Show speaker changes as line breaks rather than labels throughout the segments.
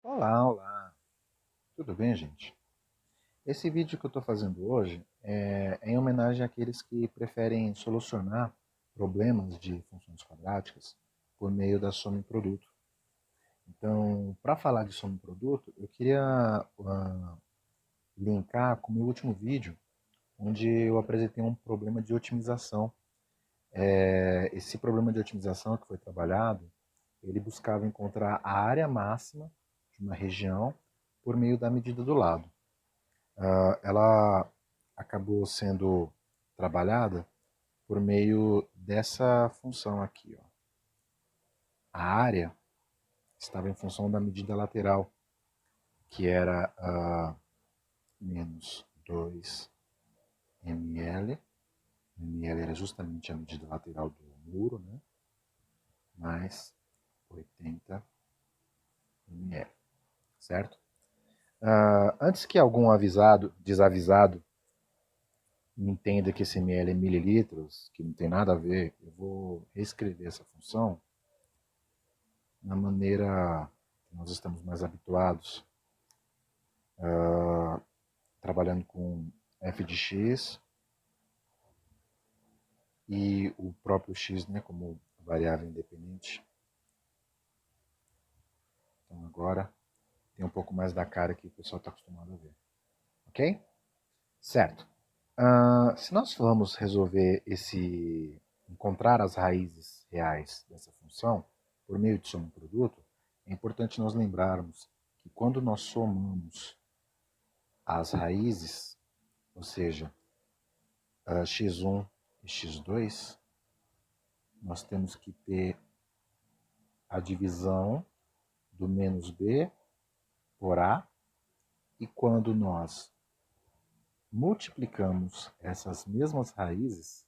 Olá, olá. Tudo bem, gente? Esse vídeo que eu estou fazendo hoje é em homenagem àqueles que preferem solucionar problemas de funções quadráticas por meio da soma em produto. Então, para falar de soma em produto, eu queria linkar com o meu último vídeo, onde eu apresentei um problema de otimização. Esse problema de otimização que foi trabalhado, ele buscava encontrar a área máxima de uma região por meio da medida do lado. Ela acabou sendo trabalhada por meio dessa função aqui. Ó. A área estava em função da medida lateral, que era menos 2 ml. ml era justamente a medida lateral do muro, né? Mais 80 ml, certo? Antes que algum desavisado, entenda que esse ml é mililitros, que não tem nada a ver, eu vou reescrever essa função na maneira que nós estamos mais habituados, trabalhando com f de x e o próprio x, né, como variável independente. Então agora tem um pouco mais da cara que o pessoal está acostumado a ver. Ok? Certo. Se nós formos resolver encontrar as raízes reais dessa função por meio de soma em produto, é importante nós lembrarmos que quando nós somamos as raízes, ou seja, x1 e x2, nós temos que ter a divisão do menos b por a, e quando nós multiplicamos essas mesmas raízes,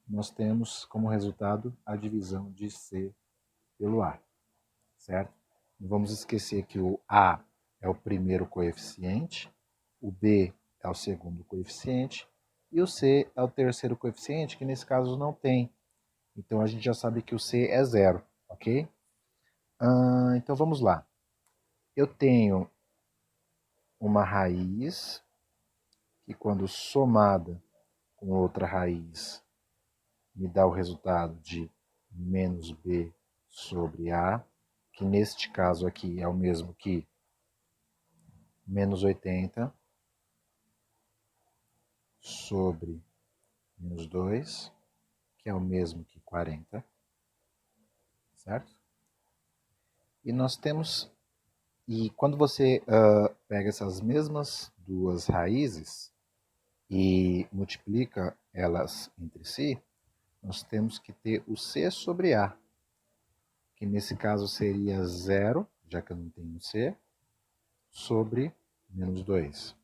nós temos como resultado a divisão de c pelo a, certo? Não vamos esquecer que o a é o primeiro coeficiente, o b é o segundo coeficiente e o c é o terceiro coeficiente, que nesse caso não tem. Então a gente já sabe que o c é zero, ok? Então vamos lá. Eu tenho uma raiz que, quando somada com outra raiz, me dá o resultado de menos b sobre a, que neste caso aqui é o mesmo que menos 80 sobre menos 2, que é o mesmo que 40, certo? E nós temos, e quando você pega essas mesmas duas raízes e multiplica elas entre si, nós temos que ter o c sobre a, que nesse caso seria zero, já que eu não tenho c, sobre menos 2.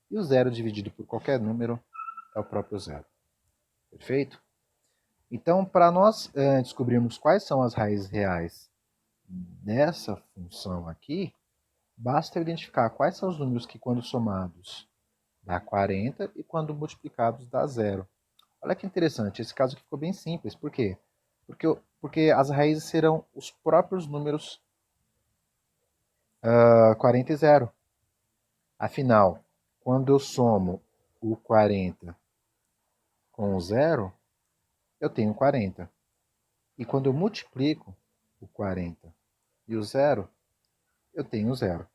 E o zero dividido por qualquer número é o próprio zero. Perfeito? Então, para nós descobrirmos quais são as raízes reais dessa função aqui, basta identificar quais são os números que, quando somados, dá 40 e quando multiplicados dá zero. Olha que interessante, esse caso aqui ficou bem simples. Por quê? Porque as raízes serão os próprios números 40 e zero. Afinal, quando eu somo o 40 com o zero, eu tenho 40. E quando eu multiplico o 40 e o zero, eu tenho zero.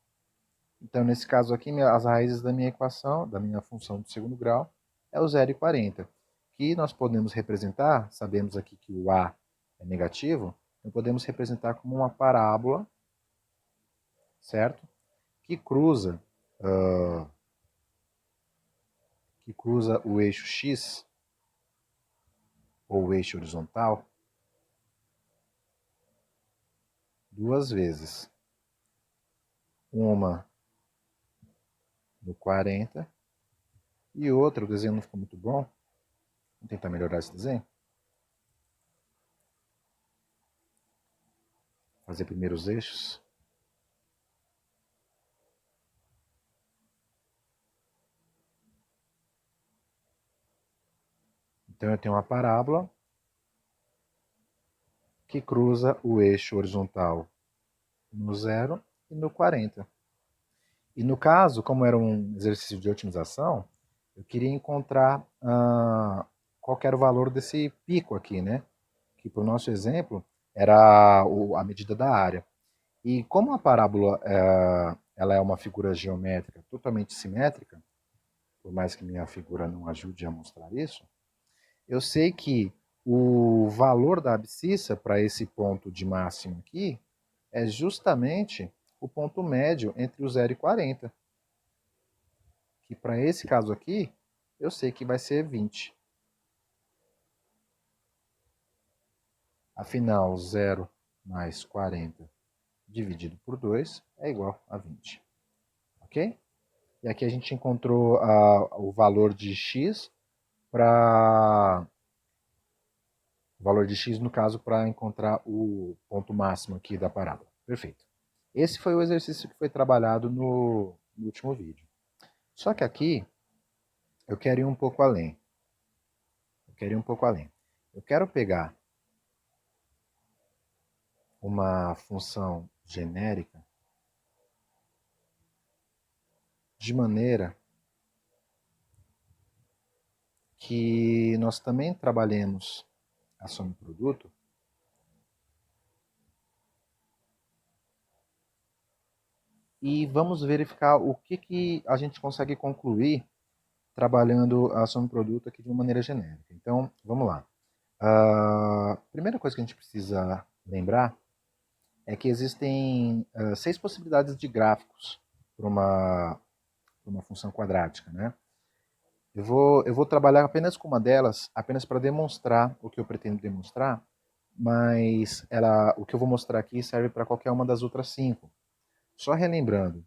Então, nesse caso aqui, as raízes da minha equação, da minha função de segundo grau, é o 0 e 40, que nós podemos representar, sabemos aqui que o a é negativo, então podemos representar como uma parábola, certo? Que cruza, uh, que cruza o eixo x, ou o eixo horizontal, duas vezes. Uma no 40 e outra, o desenho não ficou muito bom. Vamos tentar melhorar esse desenho. Fazer primeiro os eixos. Então eu tenho uma parábola que cruza o eixo horizontal no 0 e no 40. E no caso, como era um exercício de otimização, eu queria encontrar qual era o valor desse pico aqui, né? Que para o nosso exemplo era a medida da área. E como a parábola ela é uma figura geométrica totalmente simétrica, por mais que minha figura não ajude a mostrar isso, eu sei que o valor da abscissa para esse ponto de máximo aqui é justamente o ponto médio entre o 0 e 40. Que para esse caso aqui, eu sei que vai ser 20. Afinal, 0 mais 40 dividido por 2 é igual a 20. Ok? E aqui a gente encontrou o valor de x para... O valor de x, no caso, para encontrar o ponto máximo aqui da parábola. Perfeito. Esse foi o exercício que foi trabalhado no último vídeo. Só que aqui eu quero ir um pouco além. Eu quero pegar uma função genérica de maneira que nós também trabalhemos a soma e produto e vamos verificar o que a gente consegue concluir trabalhando a soma e produto aqui de uma maneira genérica. Então, vamos lá. A primeira coisa que a gente precisa lembrar é que existem 6 possibilidades de gráficos para uma função quadrática, né? Eu vou trabalhar apenas com uma delas, apenas para demonstrar o que eu pretendo demonstrar, mas o que eu vou mostrar aqui serve para qualquer uma das outras 5. Só relembrando,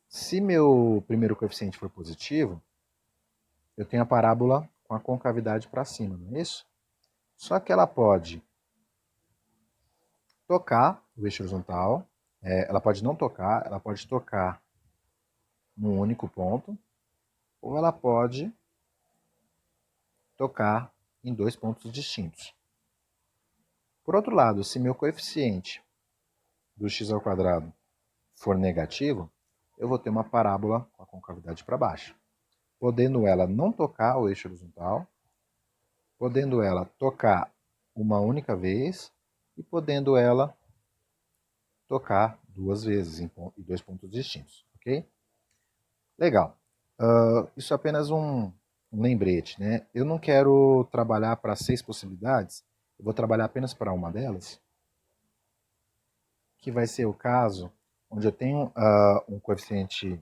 se meu primeiro coeficiente for positivo, eu tenho a parábola com a concavidade para cima, não é isso? Só que ela pode tocar o eixo horizontal, ela pode não tocar, ela pode tocar num único ponto, ou ela pode tocar em 2 pontos distintos. Por outro lado, se meu coeficiente do x ao quadrado for negativo, eu vou ter uma parábola com a concavidade para baixo, podendo ela não tocar o eixo horizontal, podendo ela tocar uma única vez e podendo ela tocar 2 vezes em 2 pontos distintos, ok? Legal. Isso é apenas um lembrete, né? Eu não quero trabalhar para 6 possibilidades, eu vou trabalhar apenas para uma delas, que vai ser o caso onde eu tenho um coeficiente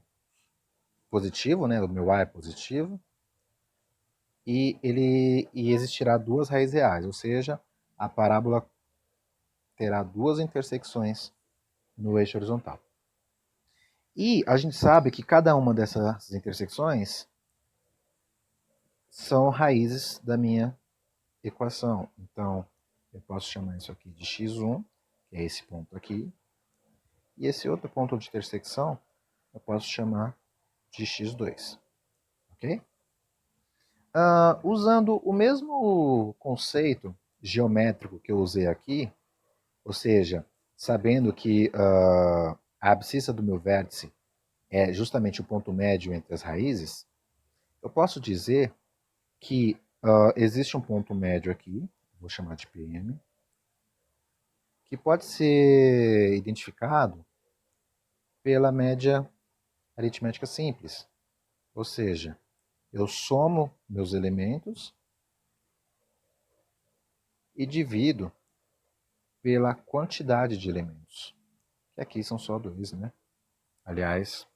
positivo, né? O meu a é positivo, e existirá 2 raízes reais, ou seja, a parábola terá 2 intersecções no eixo horizontal. E a gente sabe que cada uma dessas intersecções são raízes da minha equação. Então, eu posso chamar isso aqui de x1, que é esse ponto aqui, e esse outro ponto de intersecção eu posso chamar de x2. Ok? Usando o mesmo conceito geométrico que eu usei aqui, ou seja, sabendo que a abscissa do meu vértice é justamente o ponto médio entre as raízes, eu posso dizer que existe um ponto médio aqui, vou chamar de PM, que pode ser identificado pela média aritmética simples. Ou seja, eu somo meus elementos e divido pela quantidade de elementos. Que aqui são só 2, né? Aliás,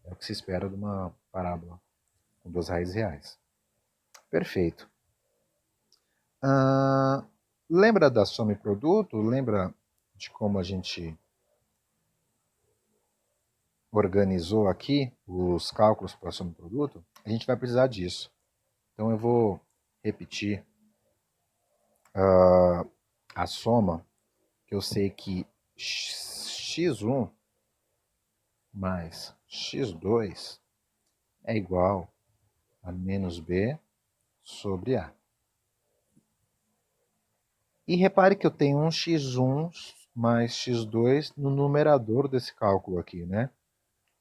é o que se espera de uma parábola com 2 raízes reais. Perfeito. Lembra da soma e produto? Lembra de como a gente organizou aqui os cálculos para a soma e produto? A gente vai precisar disso. Então eu vou repetir a soma, que eu sei que x1 mais x2 é igual a menos b sobre a. E repare que eu tenho um x1 mais x2 no numerador desse cálculo aqui, né?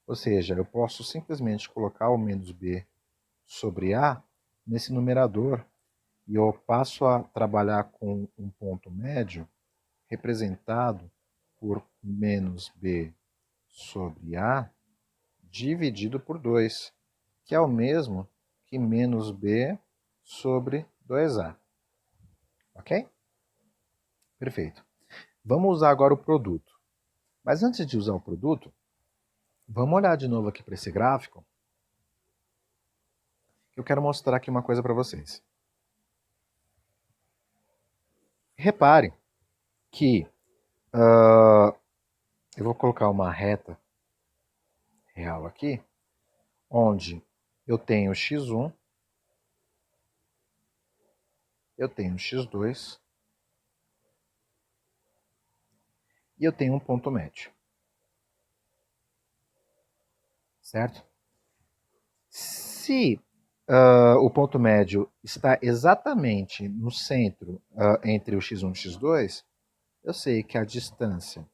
Ou seja, eu posso simplesmente colocar o menos b sobre a nesse numerador e eu passo a trabalhar com um ponto médio representado por menos b sobre a dividido por 2, que é o mesmo que menos b sobre 2a. Ok? Perfeito. Vamos usar agora o produto. Mas antes de usar o produto, vamos olhar de novo aqui para esse gráfico. Eu quero mostrar aqui uma coisa para vocês. Reparem que eu vou colocar uma reta real aqui, onde eu tenho x1, eu tenho x2 e eu tenho um ponto médio. Certo? Se o ponto médio está exatamente no centro entre o x1 e o x2, eu sei que a distância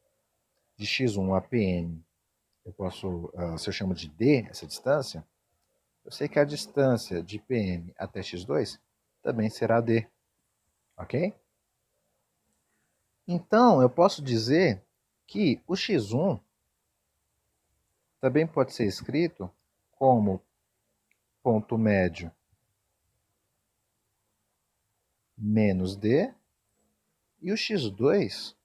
de x1 a Pn, se eu chamo de d essa distância, eu sei que a distância de Pm até x2 também será d. Ok? Então, eu posso dizer que o x1 também pode ser escrito como ponto médio menos d, e o x2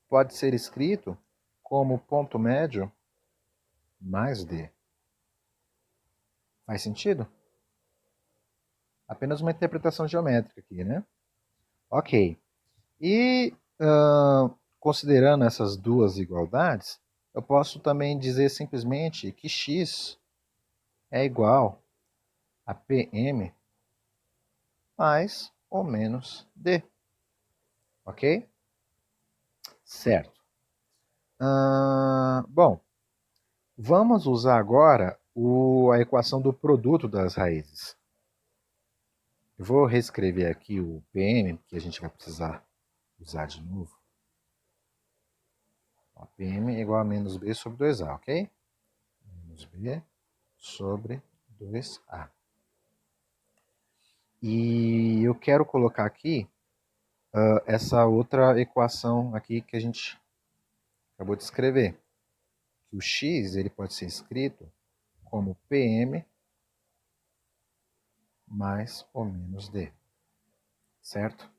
pode ser escrito como ponto médio mais d. Faz sentido? Apenas uma interpretação geométrica aqui, né? Ok. E considerando essas duas igualdades, eu posso também dizer simplesmente que x é igual a Pm mais ou menos d. Ok? Certo. Bom, vamos usar agora a equação do produto das raízes. Eu vou reescrever aqui o Pm, que a gente vai precisar usar de novo. Ó, Pm é igual a menos b sobre 2a, ok? Menos b sobre 2a. E eu quero colocar aqui essa outra equação aqui que a gente acabou de escrever. Que o x ele pode ser escrito como Pm mais ou menos d. Certo?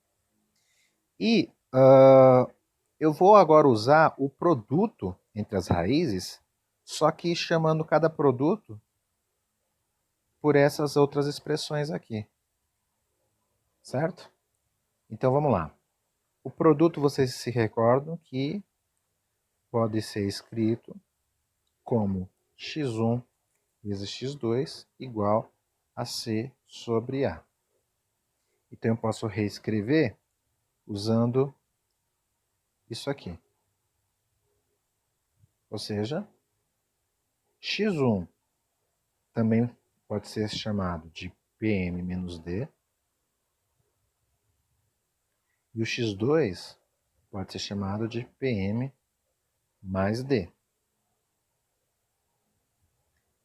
E eu vou agora usar o produto entre as raízes, só que chamando cada produto por essas outras expressões aqui. Certo? Então vamos lá. O produto, vocês se recordam que pode ser escrito como x1 vezes x2 igual a c sobre a. Então eu posso reescrever usando isso aqui. Ou seja, x1 também pode ser chamado de Pm menos d. E o x2 pode ser chamado de Pm mais d.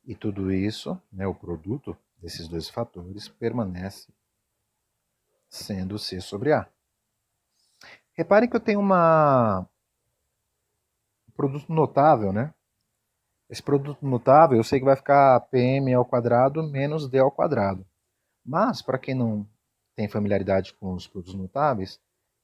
E tudo isso, né, o produto desses dois fatores, permanece sendo C sobre A. Reparem que eu tenho um produto notável, né? Esse produto notável eu sei que vai ficar Pm ao quadrado menos D ao quadrado. Mas, para quem não tem familiaridade com os produtos notáveis,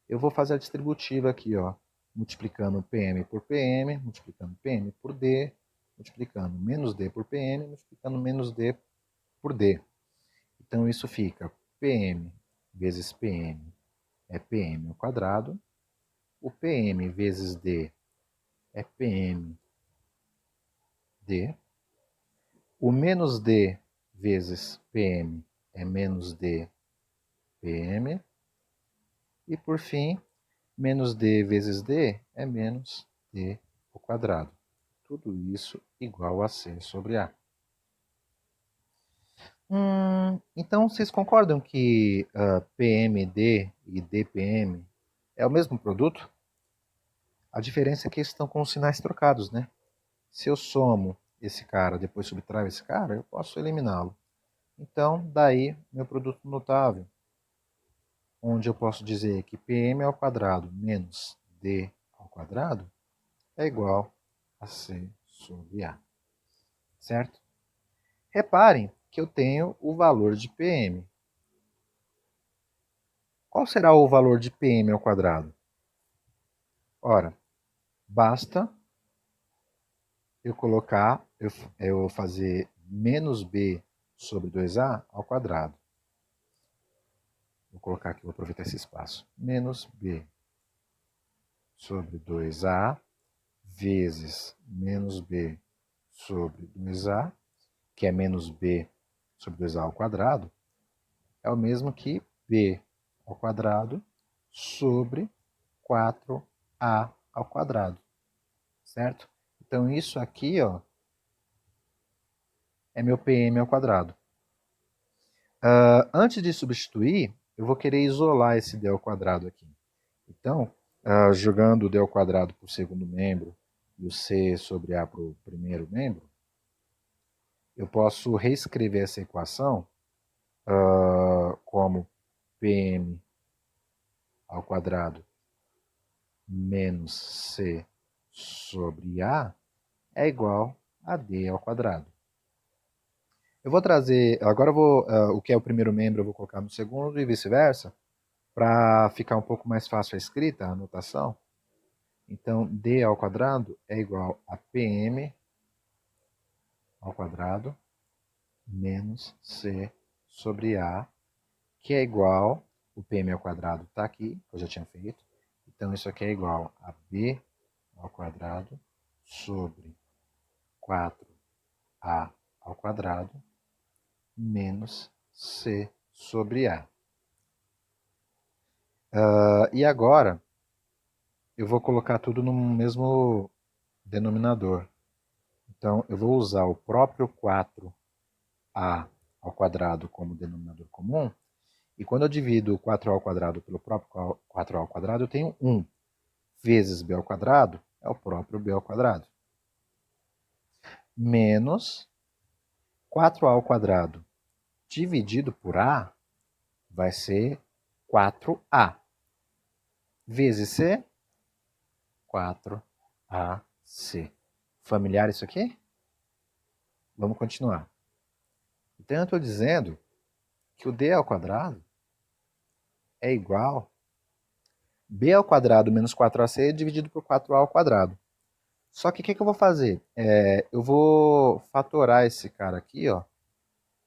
eu vou fazer a distributiva aqui, ó, multiplicando Pm por Pm, multiplicando Pm por D, multiplicando menos D por Pm, multiplicando menos D por D. Então isso fica Pm vezes Pm é Pm ao quadrado, o Pm vezes D é Pm D, o menos D vezes Pm é menos D Pm, e por fim, menos D vezes D é menos D ao quadrado. Tudo isso igual a C sobre A. Então vocês concordam que PMD e DPM é o mesmo produto? A diferença é que eles estão com os sinais trocados, né? Se eu somo esse cara, depois subtraio esse cara, eu posso eliminá-lo. Então, daí meu produto notável, onde eu posso dizer que PM ao quadrado menos D ao quadrado é igual a C sobre A. Certo? Reparem que eu tenho o valor de PM. Qual será o valor de PM ao quadrado? Ora, basta eu colocar, eu fazer menos B sobre 2A ao quadrado. Vou colocar aqui, vou aproveitar esse espaço. Menos B sobre 2A vezes menos B sobre 2A, que é menos B sobre 2A ao quadrado, é o mesmo que B ao quadrado sobre 4A ao quadrado, certo? Então isso aqui, ó, é meu PM ao quadrado. Antes de substituir, eu vou querer isolar esse D ao quadrado aqui. Então, jogando o D ao quadrado para o segundo membro e o C sobre A para o primeiro membro, eu posso reescrever essa equação como PM ao quadrado menos C sobre A é igual a D ao quadrado. Eu vou trazer, agora eu vou, o que é o primeiro membro eu vou colocar no segundo e vice-versa, para ficar um pouco mais fácil a escrita, a anotação. Então, D ao quadrado é igual a PM ao quadrado menos C sobre A, que é igual, o PM ao quadrado está aqui, que eu já tinha feito. Então, isso aqui é igual a B ao quadrado sobre 4A ao quadrado menos C sobre A. E agora, eu vou colocar tudo no mesmo denominador. Então, eu vou usar o próprio 4A ao quadrado como denominador comum. E quando eu divido o 4A ao quadrado pelo próprio 4A ao quadrado, eu tenho 1 vezes B ao quadrado, é o próprio B ao quadrado. Menos 4A ao quadrado dividido por A vai ser 4A. Vezes C, 4AC. Familiar isso aqui? Vamos continuar. Então eu estou dizendo que o D ao quadrado é igual a B ao quadrado menos 4AC dividido por 4A ao quadrado. Só que o que eu vou fazer? Eu vou fatorar esse cara aqui, ó,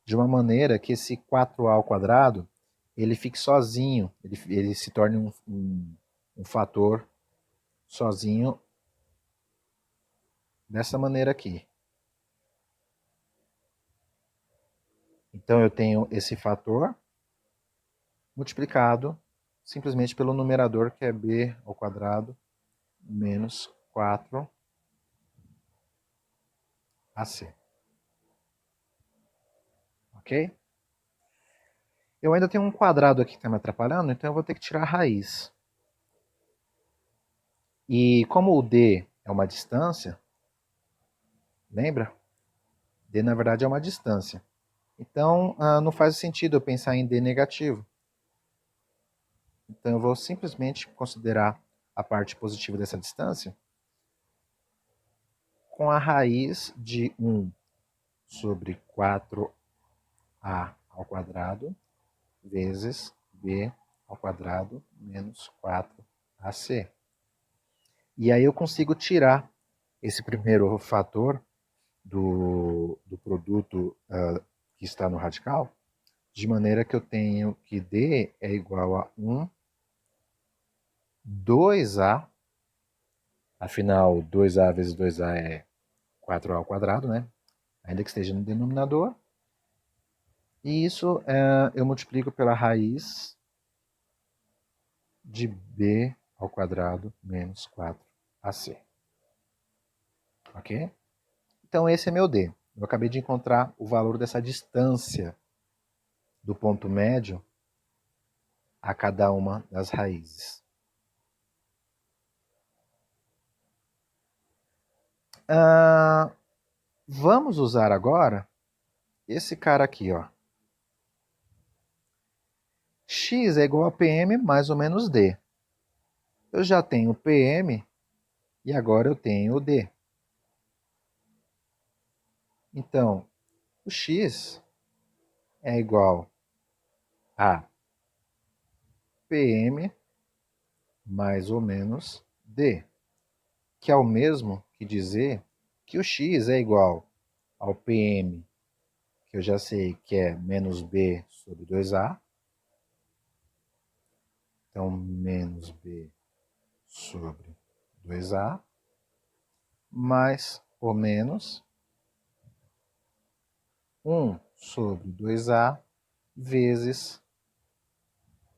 de uma maneira que esse 4A ao quadrado ele fique sozinho, ele se torne um fator sozinho dessa maneira aqui. Então eu tenho esse fator multiplicado simplesmente pelo numerador, que é B ao quadrado menos 4AC. Ok? Eu ainda tenho um quadrado aqui que está me atrapalhando, então eu vou ter que tirar a raiz. E como o D é uma distância, lembra? D na verdade é uma distância. Então não faz sentido eu pensar em D negativo. Então eu vou simplesmente considerar a parte positiva dessa distância com a raiz de 1 sobre 4A ao quadrado vezes B ao quadrado menos 4AC. E aí eu consigo tirar esse primeiro fator do produto que está no radical, de maneira que eu tenho que D é igual a 1, 2A, afinal 2A vezes 2A é 4A ao quadrado, né? Ainda que esteja no denominador. E isso eu multiplico pela raiz de B ao quadrado menos 4AC. Ok? Então esse é meu D. Eu acabei de encontrar o valor dessa distância do ponto médio a cada uma das raízes. Vamos usar agora esse cara aqui, ó. X é igual a PM mais ou menos D. Eu já tenho PM e agora eu tenho o D. Então, o X é igual a PM mais ou menos D, que é o mesmo que dizer que o X é igual ao PM, que eu já sei que é menos B sobre 2A. Então, menos B sobre 2A, mais ou menos 1 sobre 2A vezes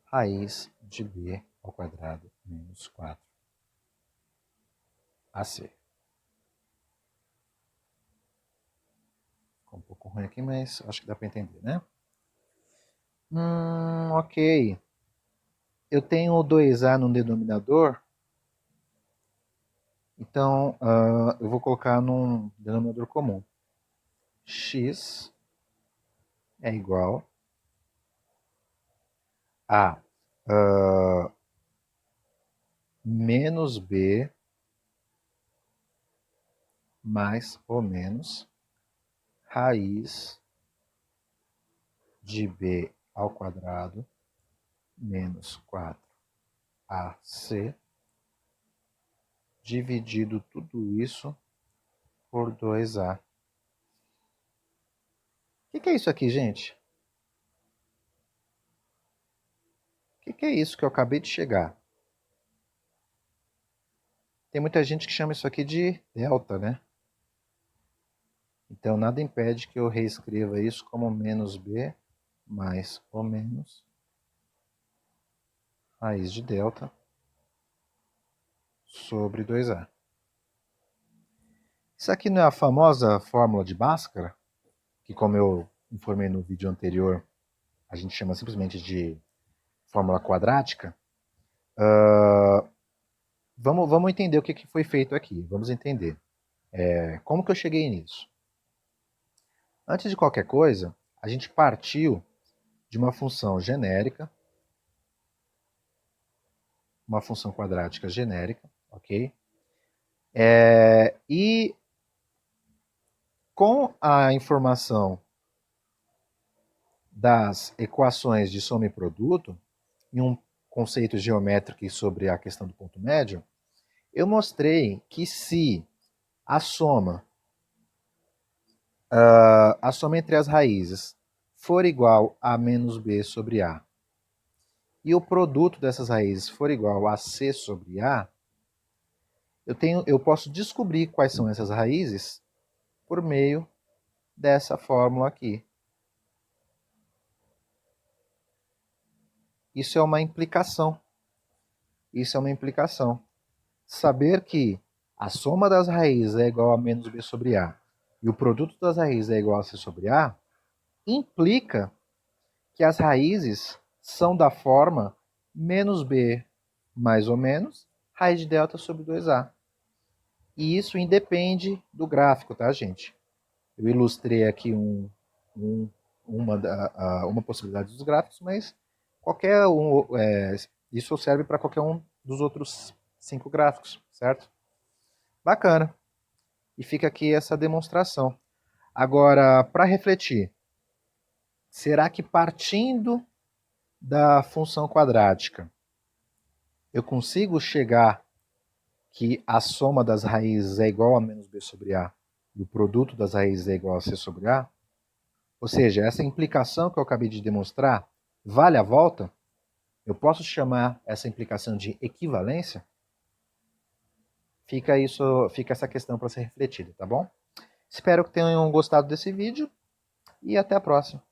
raiz de B ao quadrado menos 4AC. Ficou um pouco ruim aqui, mas acho que dá para entender, né? Ok. Eu tenho o 2A no denominador, então eu vou colocar num denominador comum. X é igual a menos B mais ou menos raiz de B ao quadrado menos 4AC dividido tudo isso por 2A. O que é isso aqui, gente? O que é isso que eu acabei de chegar? Tem muita gente que chama isso aqui de delta, né? Então, nada impede que eu reescreva isso como menos B mais ou menos raiz de delta sobre 2A. Isso aqui não é a famosa fórmula de Bhaskara, que, como eu informei no vídeo anterior, a gente chama simplesmente de fórmula quadrática? Vamos entender o que foi feito aqui. Vamos entender. Como que eu cheguei nisso? Antes de qualquer coisa, a gente partiu de uma função genérica, uma função quadrática genérica, ok? E com a informação das equações de soma e produto, e um conceito geométrico sobre a questão do ponto médio, eu mostrei que se a soma entre as raízes for igual a menos b sobre a, e o produto dessas raízes for igual a c sobre a, eu posso descobrir quais são essas raízes por meio dessa fórmula aqui. Isso é uma implicação. Isso é uma implicação. Saber que a soma das raízes é igual a menos b sobre a e o produto das raízes é igual a c sobre a, implica que as raízes são da forma menos b mais ou menos raiz de delta sobre 2a. E isso independe do gráfico, tá, gente? Eu ilustrei aqui uma possibilidade dos gráficos, mas isso serve para qualquer um dos outros 5 gráficos, certo? Bacana. E fica aqui essa demonstração. Agora, para refletir, será que partindo da função quadrática, eu consigo chegar que a soma das raízes é igual a menos b sobre a e o produto das raízes é igual a c sobre a? Ou seja, essa implicação que eu acabei de demonstrar vale a volta? Eu posso chamar essa implicação de equivalência? Fica essa questão para ser refletida, tá bom? Espero que tenham gostado desse vídeo e até a próxima.